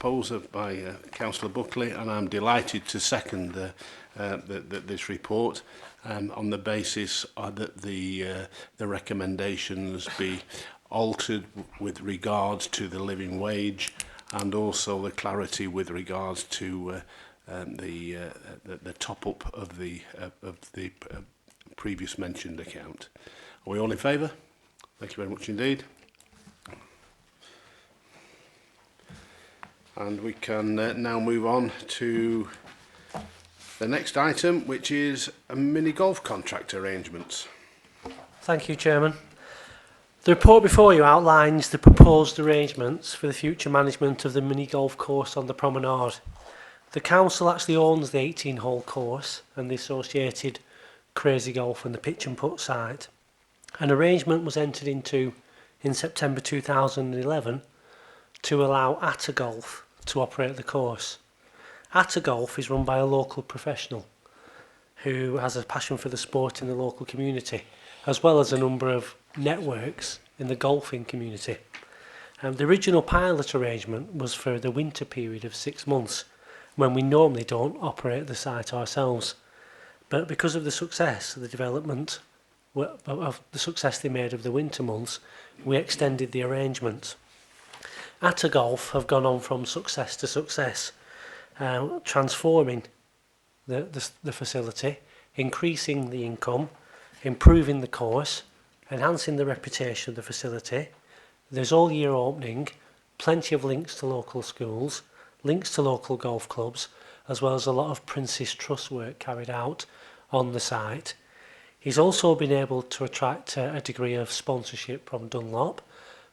proposal by Councillor Buckley, and I'm delighted to second this report on the basis that the recommendations be altered with regards to the living wage, and also the clarity with regards to the top up of the previous mentioned account. Are we all in favour? Thank you very much indeed. And we can now move on to the next item, which is a mini golf contract arrangements. Thank you, Chairman. The report before you outlines the proposed arrangements for the future management of the mini golf course on the promenade. The council actually owns the 18-hole course and the associated crazy golf and the pitch and putt site. An arrangement was entered into in September 2011 to allow Atta Golf to operate the course. Atta Golf is run by a local professional who has a passion for the sport in the local community, as well as a number of networks in the golfing community. The original pilot arrangement was for the winter period of 6 months, when we normally don't operate the site ourselves. But because of the success of the development, of the success they made of the winter months, we extended the arrangement. Atta Golf have gone on from success to success, transforming the facility, increasing the income, improving the course, enhancing the reputation of the facility. There's all year opening, plenty of links to local schools, links to local golf clubs, as well as a lot of Prince's Trust work carried out on the site. He's also been able to attract a degree of sponsorship from Dunlop,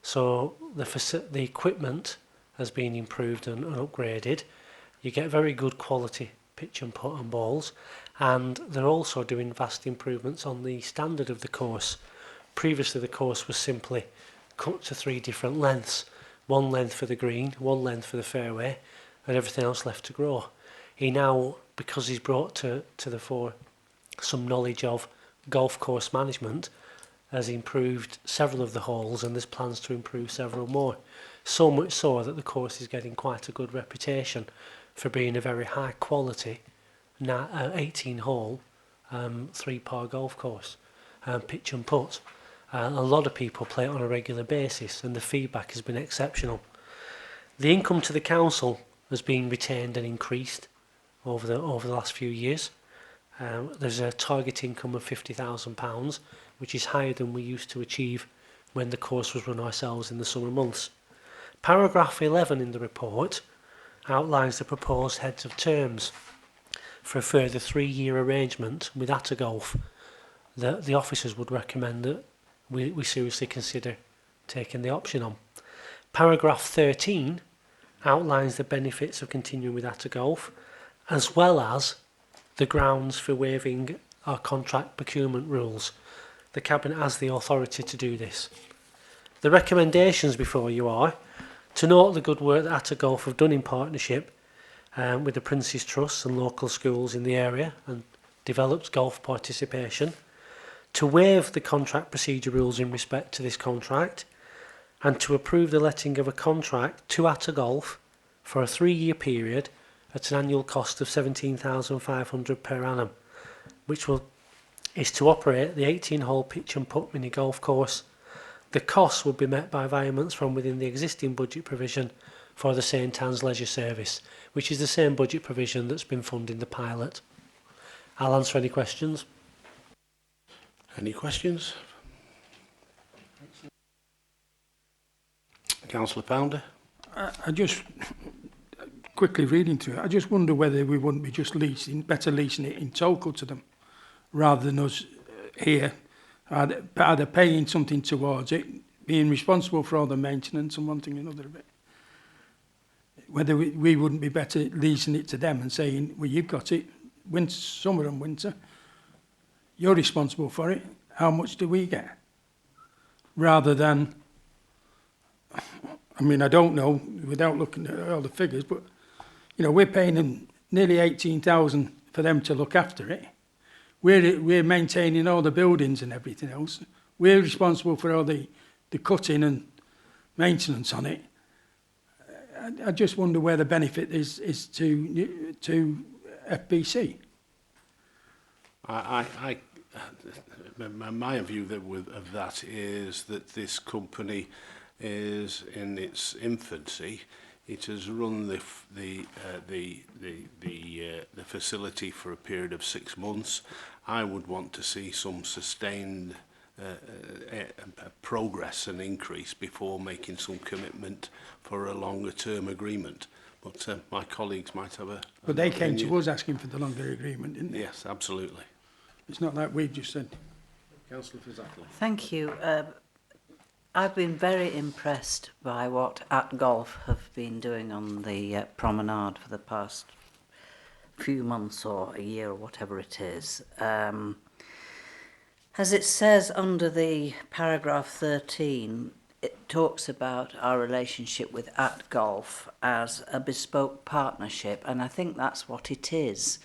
so the equipment has been improved and upgraded. You get very good quality pitch and putt and balls, and they're also doing vast improvements on the standard of the course. Previously the course was simply cut to 3 different lengths, 1 length for the green, 1 length for the fairway, and everything else left to grow. He now, because he's brought to the fore some knowledge of golf course management, has improved several of the holes, and there's plans to improve several more. So much so that the course is getting quite a good reputation for being a very high quality 18-hole 3-par golf course, pitch and putt. A lot of people play it on a regular basis, and the feedback has been exceptional. The income to the council has been retained and increased over the last few years. There's a target income of £50,000, which is higher than we used to achieve when the course was run ourselves in the summer months. Paragraph 11 in the report outlines the proposed heads of terms for a further 3-year arrangement with Atta Golf. The officers would recommend that we seriously consider taking the option on. Paragraph 13 outlines the benefits of continuing with Atta Golf, as well as the grounds for waiving our contract procurement rules. The Cabinet has the authority to do this. The recommendations before you are to note the good work that Atta Golf have done in partnership with the Prince's Trust and local schools in the area and developed golf participation, to waive the contract procedure rules in respect to this contract, and to approve the letting of a contract to Atta Golf for a 3-year period at an annual cost of £17,500 per annum, which is to operate the 18-hole pitch and putt mini golf course. The costs will be met by payments from within the existing budget provision for the St Anne's Leisure Service, which is the same budget provision that's been funding the pilot. I'll answer any questions. Any questions? Councillor Pounder. I just, quickly reading through it, I just wonder whether we wouldn't be just better leasing it in total to them, rather than us here, either paying something towards it, being responsible for all the maintenance and one thing or another of it. Whether we wouldn't be better leasing it to them and saying, well, you've got it, winter, summer and winter, you're responsible for it, how much do we get? Rather than, I mean, I don't know, without looking at all the figures, but, you know, we're paying them nearly 18,000 for them to look after it. We're maintaining all the buildings and everything else. We're responsible for all the cutting and maintenance on it. I just wonder where the benefit is to FBC. My view of that is that this company is in its infancy. It has run the facility for a period of 6 months. I would want to see some sustained progress and increase before making some commitment for a longer term agreement. But my colleagues might have a... But they came to us asking for the longer agreement, didn't they? Yes, absolutely. It's not like we've just said. Councillor Fylde. Thank you. I've been very impressed by what @Golf have been doing on the promenade for the past few months or a year or whatever it is. As it says under the paragraph 13, it talks about our relationship with @Golf as a bespoke partnership, and I think that's what it is.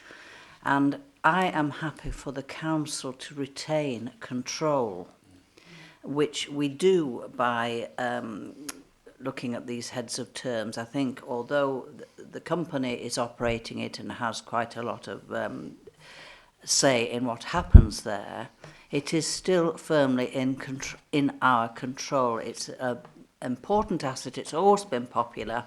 And I am happy for the council to retain control, which we do by looking at these heads of terms. I think although the company is operating it and has quite a lot of say in what happens there, it is still firmly in our control. It's an important asset. It's always been popular.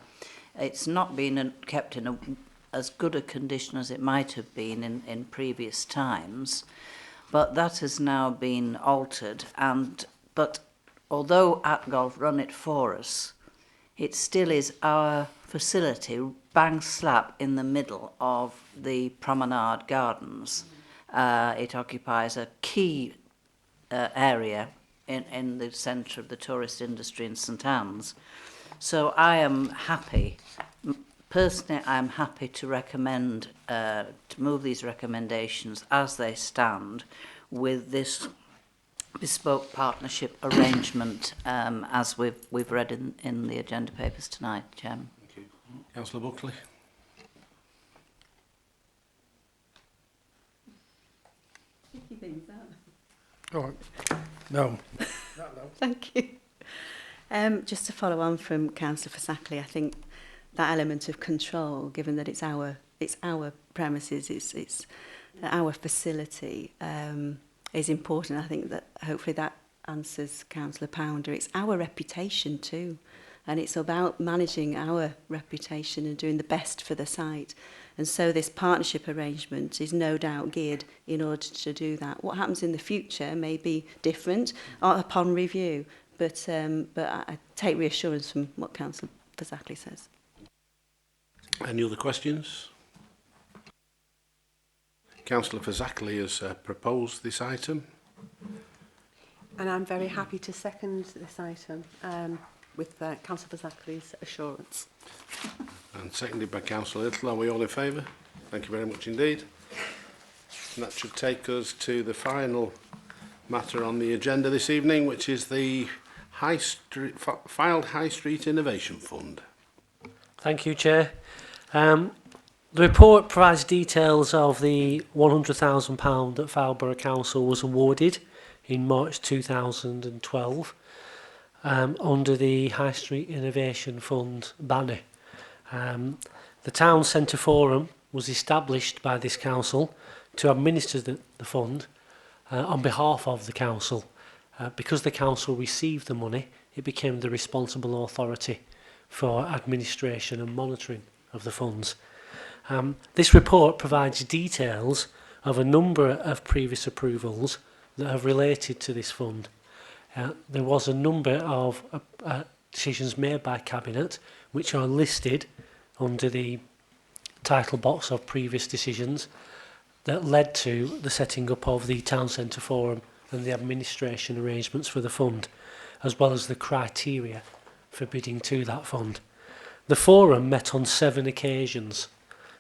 It's not been kept in as good a condition as it might have been in previous times, but that has now been altered. But although @Golf run it for us, it still is our facility, bang slap in the middle of the promenade gardens. It occupies a key area in the centre of the tourist industry in St Anne's. So I am happy, personally I am happy to recommend, to move these recommendations as they stand with this bespoke partnership arrangement as we've read in the agenda papers tonight, Chairman. Thank you. Councillor Buckley. Oh, no. Thank you. Just to follow on from Councillor Fylde, I think that element of control, given that it's our premises, it's our facility, is important. I think that hopefully that answers Councillor Pounder. It's our reputation too, and it's about managing our reputation and doing the best for the site. And so this partnership arrangement is no doubt geared in order to do that. What happens in the future may be different upon review, but I take reassurance from what Councillor Fylde says. Any other questions? Councillor Fylde has proposed this item. And I'm very happy to second this item with Councillor Fylde's assurance. And seconded by Councillor Little. Are we all in favour? Thank you very much indeed. And that should take us to the final matter on the agenda this evening, which is the Fylde High Street Innovation Fund. Thank you, Chair. The report provides details of the £100,000 that Fylde Borough Council was awarded in March 2012 under the High Street Innovation Fund banner. The Town Centre Forum was established by this council to administer the fund on behalf of the council. Because the council received the money, it became the responsible authority for administration and monitoring of the funds. This report provides details of a number of previous approvals that have related to this fund. There was a number of decisions made by Cabinet which are listed under the title box of previous decisions that led to the setting up of the Town Centre Forum and the administration arrangements for the fund, as well as the criteria for bidding to that fund. The forum met on 7 occasions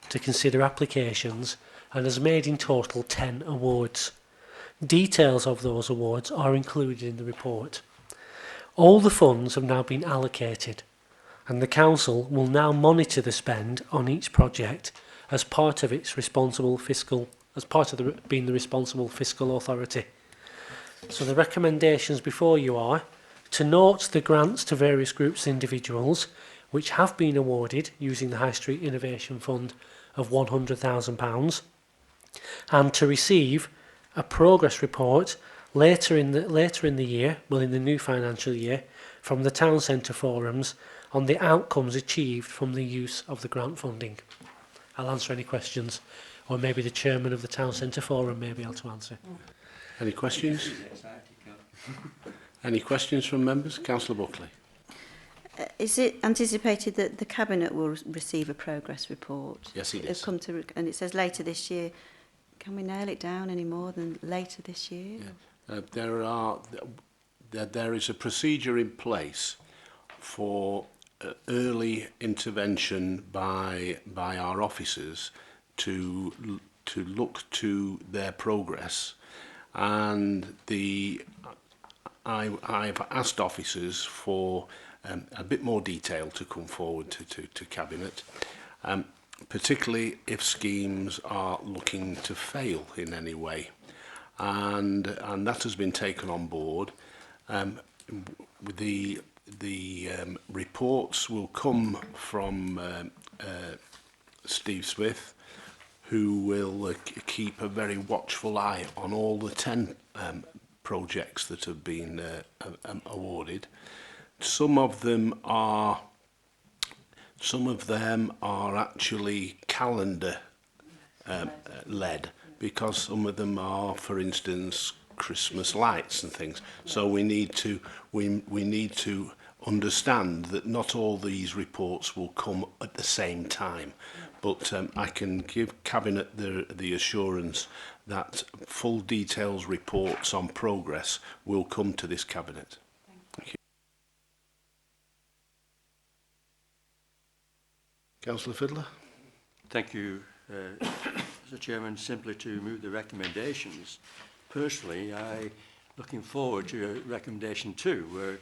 to consider applications and has made in total 10 awards. Details of those awards are included in the report. All the funds have now been allocated, and the council will now monitor the spend on each project as part of its responsible fiscal, being the responsible fiscal authority. So the recommendations before you are to note the grants to various groups and individuals which have been awarded using the High Street Innovation Fund of £100,000, and to receive a progress report later in the year, well, in the new financial year, from the town centre forums on the outcomes achieved from the use of the grant funding. I'll answer any questions, or maybe the chairman of the town centre forum may be able to answer. Any questions? Any questions from members? Councillor Buckley. Is it anticipated that the Cabinet will receive a progress report? Yes, it It's is. come to, and it says later this year. Can we nail it down any more than later this year? Yeah. There is a procedure in place for early intervention by our officers to look to their progress, and I've asked officers for a bit more detail to come forward to Cabinet, particularly if schemes are looking to fail in any way, and that has been taken on board. The reports will come from Steve Smith, who will keep a very watchful eye on all the 10 projects that have been awarded. Some of them are actually calendar led, because some of them are, for instance, Christmas lights and things. So we need to understand that not all these reports will come at the same time. But I can give Cabinet the assurance that full details reports on progress will come to this Cabinet. Thank you. Councillor Fylde. Thank you, Mr. Chairman. Simply to move the recommendations. Personally, I'm looking forward to recommendation 2. We're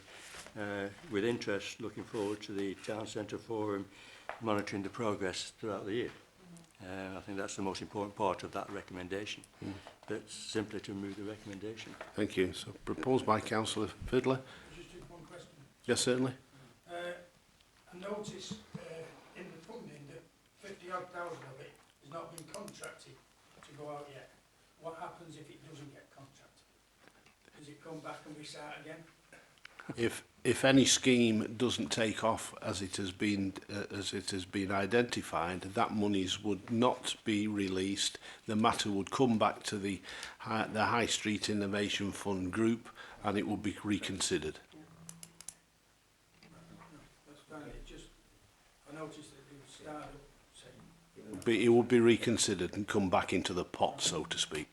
with interest looking forward to the Town Centre Forum monitoring the progress throughout the year. I think that's the most important part of that recommendation. But simply to move the recommendation. Thank you. So proposed by Councillor Fylde. Just one question. Yes, certainly. I notice in the funding that 50-odd thousand of it has not been contracted to go out yet. What happens if it doesn't get contracted? Does it come back and we start again? If any scheme doesn't take off as it has been identified, that monies would not be released. The matter would come back to the High Street Innovation Fund group, and it will be reconsidered. That's fine. It just, I noticed that it started saying. It will be reconsidered and come back into the pot, so to speak.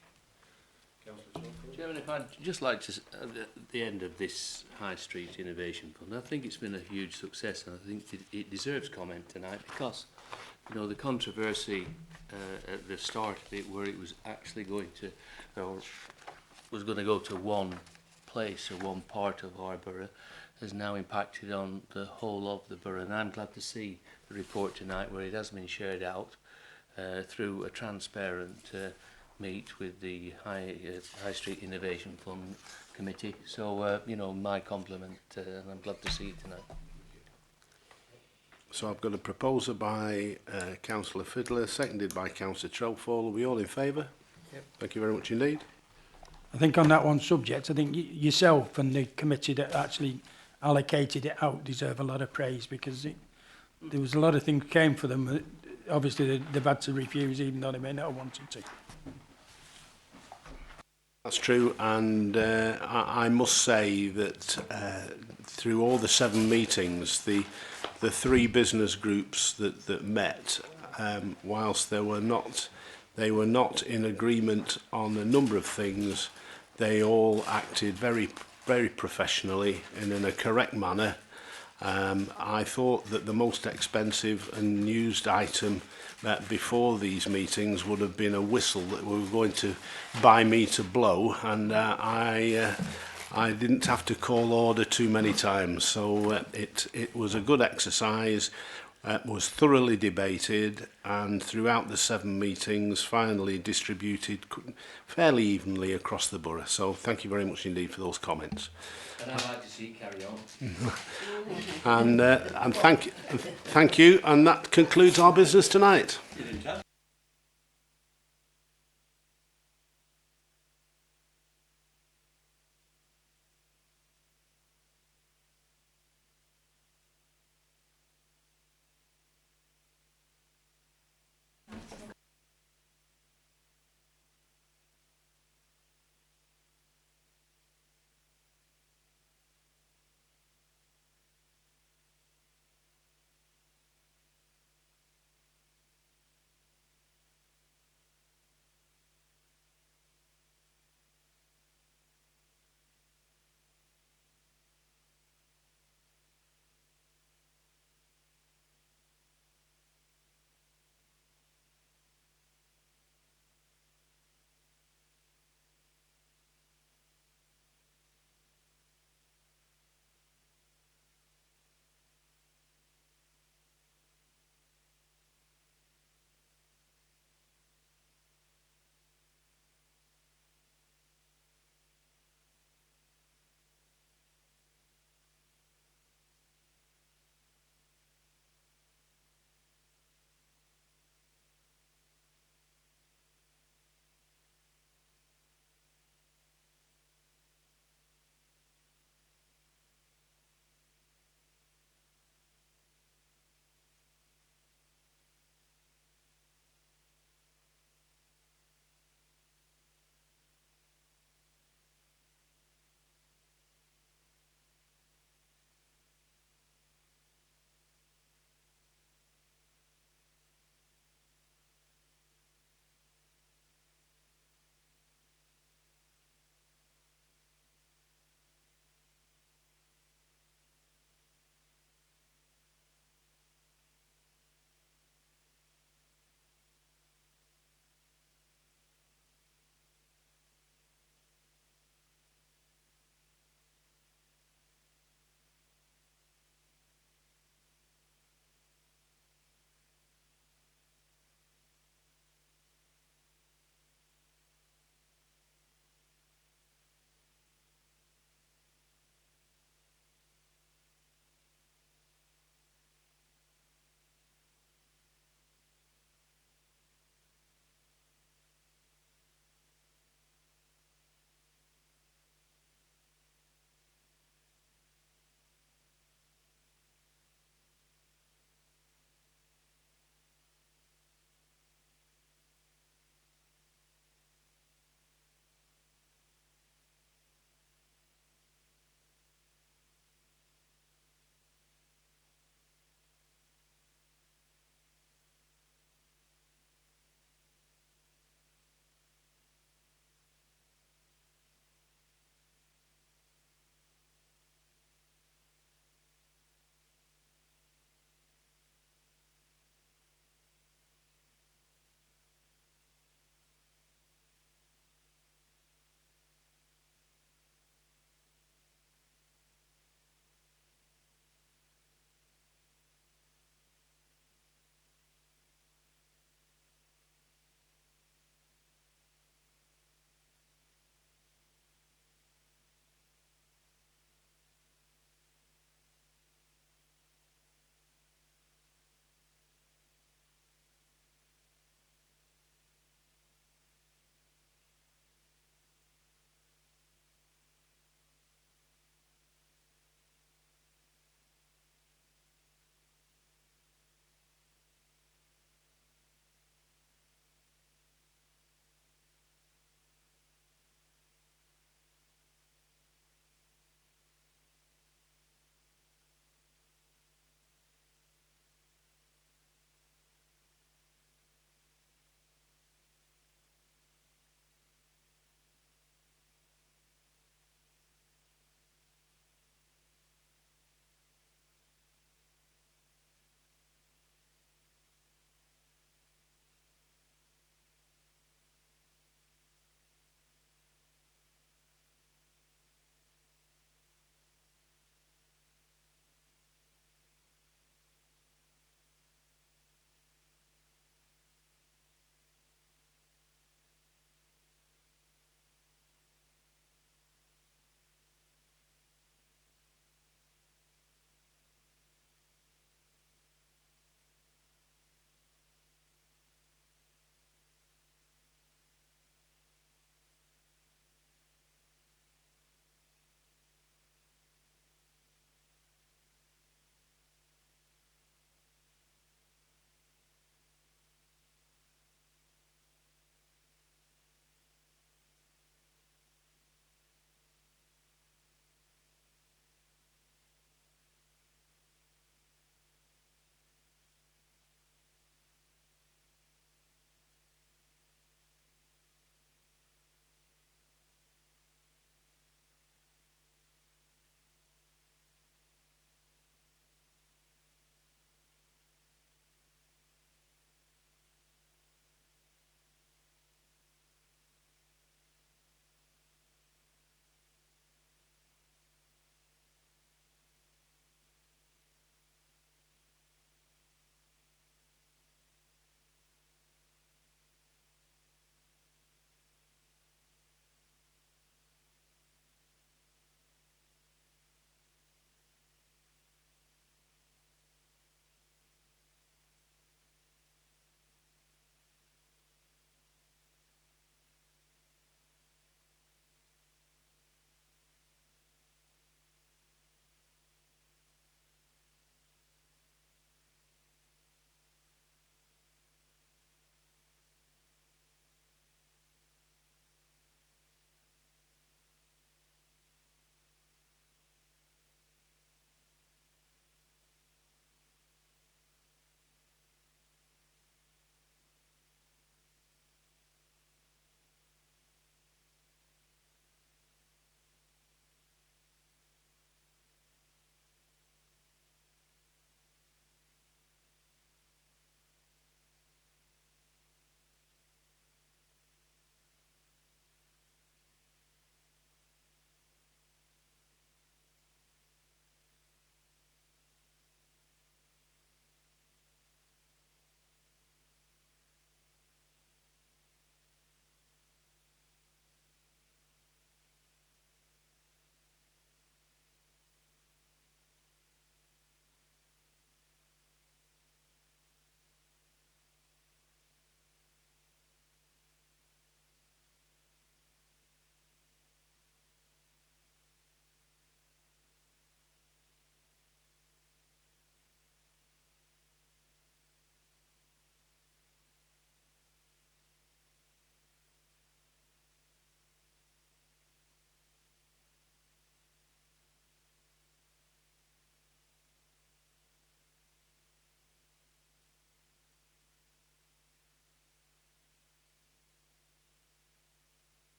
Chairman, if I'd just like to, at the end of this High Street Innovation Fund, I think it's been a huge success, and I think it deserves comment tonight, because, you know, the controversy at the start of it, where it was actually going to, or was going to go to one place or one part of our borough, has now impacted on the whole of the borough, and I'm glad to see the report tonight where it has been shared out through a transparent meet with the High Street Innovation Fund Committee. So, you know, my compliment, and I'm glad to see it tonight. So I've got a proposal by Councillor Fylde, seconded by Councillor Trelfall. Are we all in favour? Yep. Thank you very much indeed. I think on that one subject, I think yourself and the committee that actually allocated it out deserve a lot of praise, because there was a lot of things came for them. Obviously, they've had to refuse, even though they may not have wanted to. That's true, and I must say that through all the 7 meetings, the 3 business groups that met, whilst they were not in agreement on a number of things, they all acted very, very professionally and in a correct manner. I thought that the most expensive and used item before these meetings would have been a whistle that we were going to buy me to blow, and I didn't have to call order too many times, so it was a good exercise. was thoroughly debated and throughout the 7 meetings finally distributed fairly evenly across the borough. So thank you very much indeed for those comments. And I'd like to see it carry on. And thank you, and that concludes our business tonight. You didn't tell me.